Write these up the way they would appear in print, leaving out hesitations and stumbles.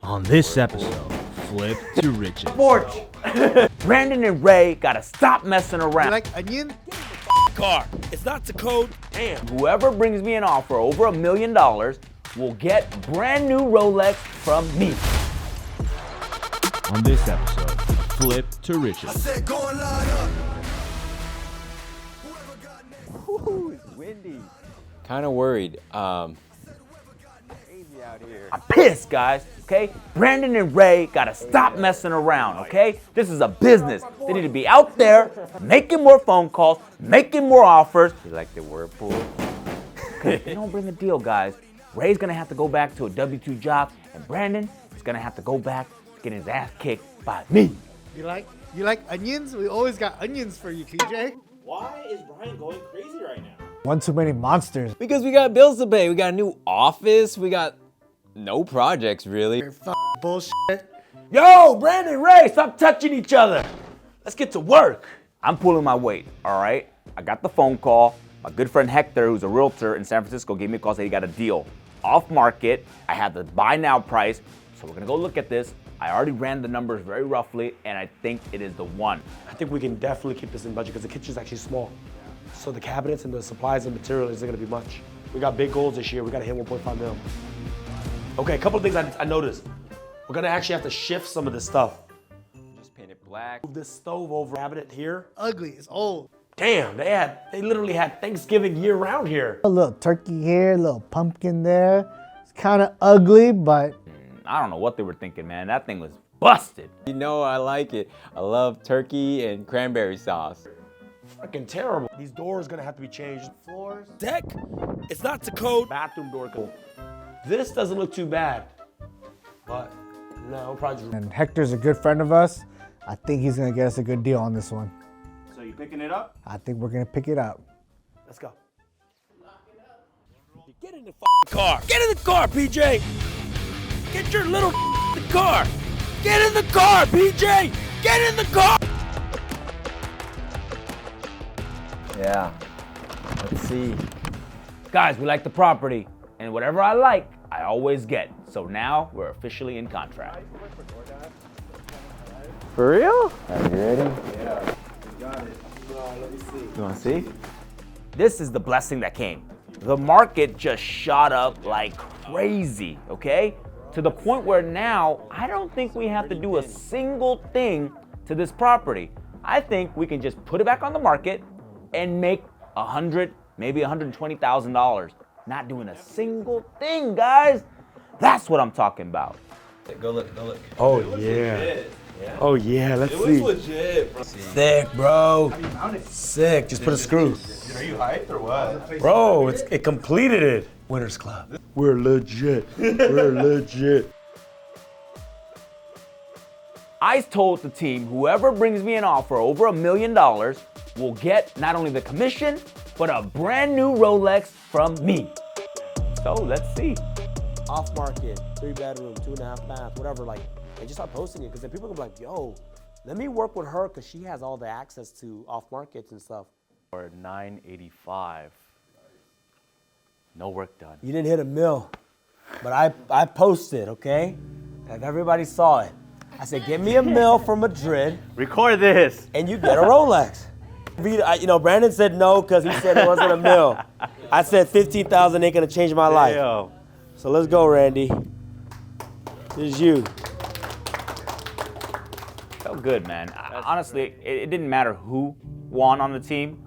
On this episode, Flip to Riches. Porch. Brandon and Ray gotta stop messing around. You like onion? Car. It's not the code. Damn. Whoever brings me an offer over $1 million will get brand new Rolex from me. On this episode, Flip to Riches. Ooh, it's windy. Kind of worried. I'm pissed, guys, okay? Brandon and Ray gotta stop messing around, okay? This is a business. They need to be out there making more phone calls, making more offers. You like the whirlpool? If you don't bring a deal, guys, Ray's gonna have to go back to a W-2 job, and Brandon is gonna have to go back to get his ass kicked by me. You like onions? We always got onions for you, TJ. Why is Brian going crazy right now? One too many monsters. Because we got bills to pay. We got a new office. We got no projects, really. You're bullshit. Yo, Brandon, Ray, stop touching each other. Let's get to work. I'm pulling my weight, all right? I got the phone call. My good friend Hector, who's a realtor in San Francisco, gave me a call, said he got a deal. Off market, I had the buy now price, so we're gonna go look at this. I already ran the numbers very roughly, and I think it is the one. I think we can definitely keep this in budget because the kitchen's actually small. So the cabinets and the supplies and material isn't gonna be much. We got big goals this year. We gotta hit 1.5 mil. Okay, a couple of things I noticed. We're gonna actually have to shift some of this stuff. Just paint it black. Move this stove over cabinet here. Ugly. It's old. Damn, they literally had Thanksgiving year round here. A little turkey here, a little pumpkin there. It's kind of ugly, but I don't know what they were thinking, man. That thing was busted. You know I like it. I love turkey and cranberry sauce. Freaking terrible. These doors gonna have to be changed. Floors. Deck. It's not the code. Bathroom door. This doesn't look too bad, but no, we'll probably just. and Hector's a good friend of us. I think he's gonna get us a good deal on this one. So you picking it up? I think we're gonna pick it up. Let's go. Get in the car. Get in the car, PJ. Get your little car. Get in the car, PJ. Get in the car. Yeah. Let's see. Guys, we like the property, and whatever I like, I always get. So now we're officially in contract. For real? Are you ready? Yeah. We got it. Let me see. You wanna see? This is the blessing that came. The market just shot up like crazy, okay? To the point where now, I don't think we have to do a single thing to this property. I think we can just put it back on the market and make $100,000, maybe $120,000. Not doing a single thing, guys. That's what I'm talking about. Go look. Oh yeah. Oh yeah. Let's see. legit, bro. Sick, bro. Sick. Just put a screw. Are you hyped or what? Bro, it completed it. Winners Club. We're legit. We're legit. I told the team whoever brings me an offer over $1 million will get not only the commission, but a brand new Rolex from me. So let's see. Off market, 3-bedroom, 2.5 bath, whatever. Like, and just start posting it because then people can be like, yo, let me work with her because she has all the access to off markets and stuff. Or 985. No work done. You didn't hit $1 million, but I posted, okay? And everybody saw it. I said, get me $1 million from Madrid Record this. and you get a Rolex. Brandon said no because he said it wasn't $1 million. I said 15,000 ain't gonna change my life. Yo. So let's go, Randy. This is you. Felt good, man. Honestly, it didn't matter who won on the team.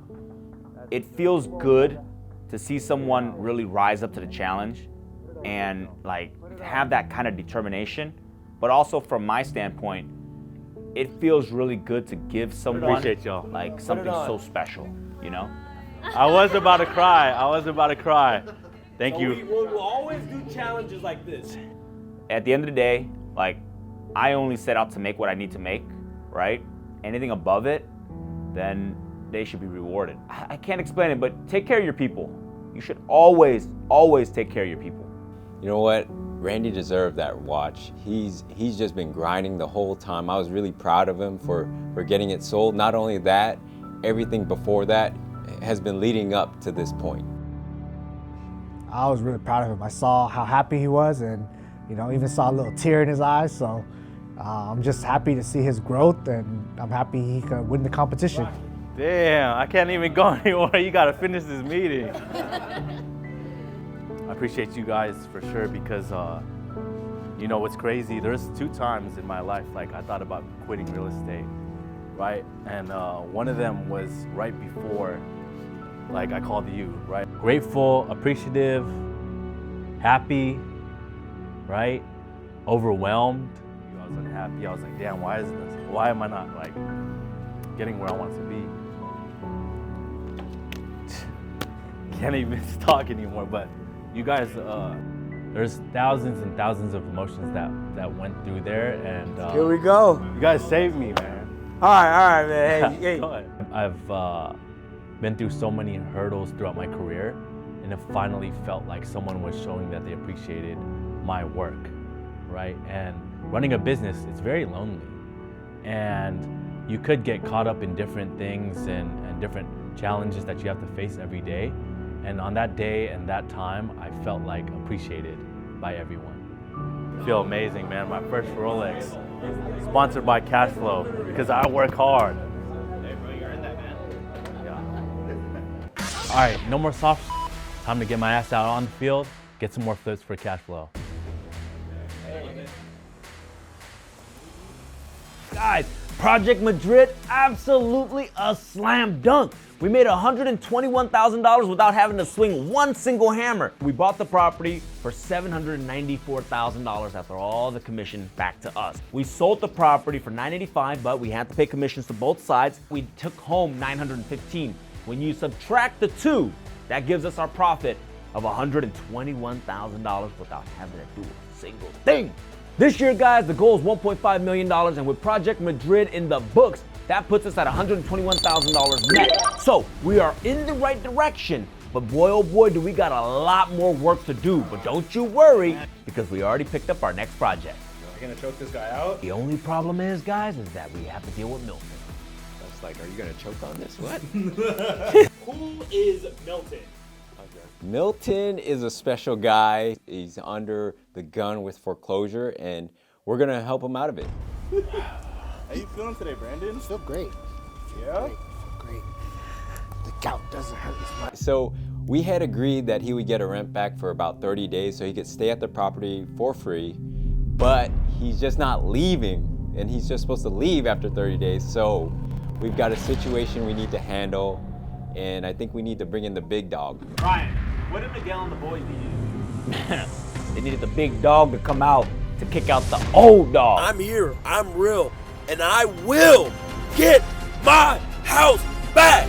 It feels good to see someone really rise up to the challenge and like have that kind of determination. But also from my standpoint, it feels really good to give someone Appreciate y'all. like something so special, you know? I was about to cry. Thank you. We'll always do challenges like this. At the end of the day, like, I only set out to make what I need to make, right? Anything above it, then they should be rewarded. I can't explain it, but take care of your people. You should always, always take care of your people. You know what? Randy deserved that watch. He's just been grinding the whole time. I was really proud of him for getting it sold. Not only that, everything before that has been leading up to this point. I was really proud of him. I saw how happy he was, and You know, even saw a little tear in his eyes. So I'm just happy to see his growth, and I'm happy he could win the competition. Damn, I can't even go anymore. You gotta finish this meeting. I appreciate you guys for sure because you know what's crazy? There's 2 times in my life like I thought about quitting real estate, right? And one of them was right before like I called you, right? Grateful, appreciative, happy, right? Overwhelmed. I was unhappy. I was like, damn, why am I not like getting where I want to be? Can't even talk anymore, but you guys, there's thousands and thousands of emotions that went through there, and Here we go. you guys saved me, man. All right, man. Hey, Go ahead. I've been through so many hurdles throughout my career, and it finally felt like someone was showing that they appreciated my work, right? And running a business, it's very lonely, and you could get caught up in different things and different challenges that you have to face every day. And on that day and that time, I felt like appreciated by everyone. I feel amazing, man. My first Rolex, sponsored by Cash Flow, because I work hard. Hey, bro, you earned that, man. Yeah. All right, no more soft. Time to get my ass out on the field, get some more flips for Cash Flow. Guys, Project Madrid, absolutely a slam dunk. We made $121,000 without having to swing one single hammer. We bought the property for $794,000 after all the commission back to us. We sold the property for $985,000, but we had to pay commissions to both sides. We took home $915,000. When you subtract the two, that gives us our profit of $121,000 without having to do a single thing. This year, guys, the goal is $1.5 million, and with Project Madrid in the books, that puts us at $121,000 net. So we are in the right direction, but boy, oh boy, do we got a lot more work to do. But don't you worry, because we already picked up our next project. Are you gonna choke this guy out? The only problem is, guys, is that we have to deal with Milton. That's like, are you gonna choke on this? What? Who is Milton? Milton is a special guy. He's under the gun with foreclosure, and we're gonna help him out of it. How you feeling today, Brandon? I feel great. Yeah? Great. The gout doesn't hurt as much. So we had agreed that he would get a rent back for about 30 days so he could stay at the property for free, but he's just not leaving, and he's just supposed to leave after 30 days. So we've got a situation we need to handle, and I think we need to bring in the big dog. Ryan, what did Miguel and the boys need? They needed the big dog to come out to kick out the old dog. I'm here, I'm real, and I will get my house back.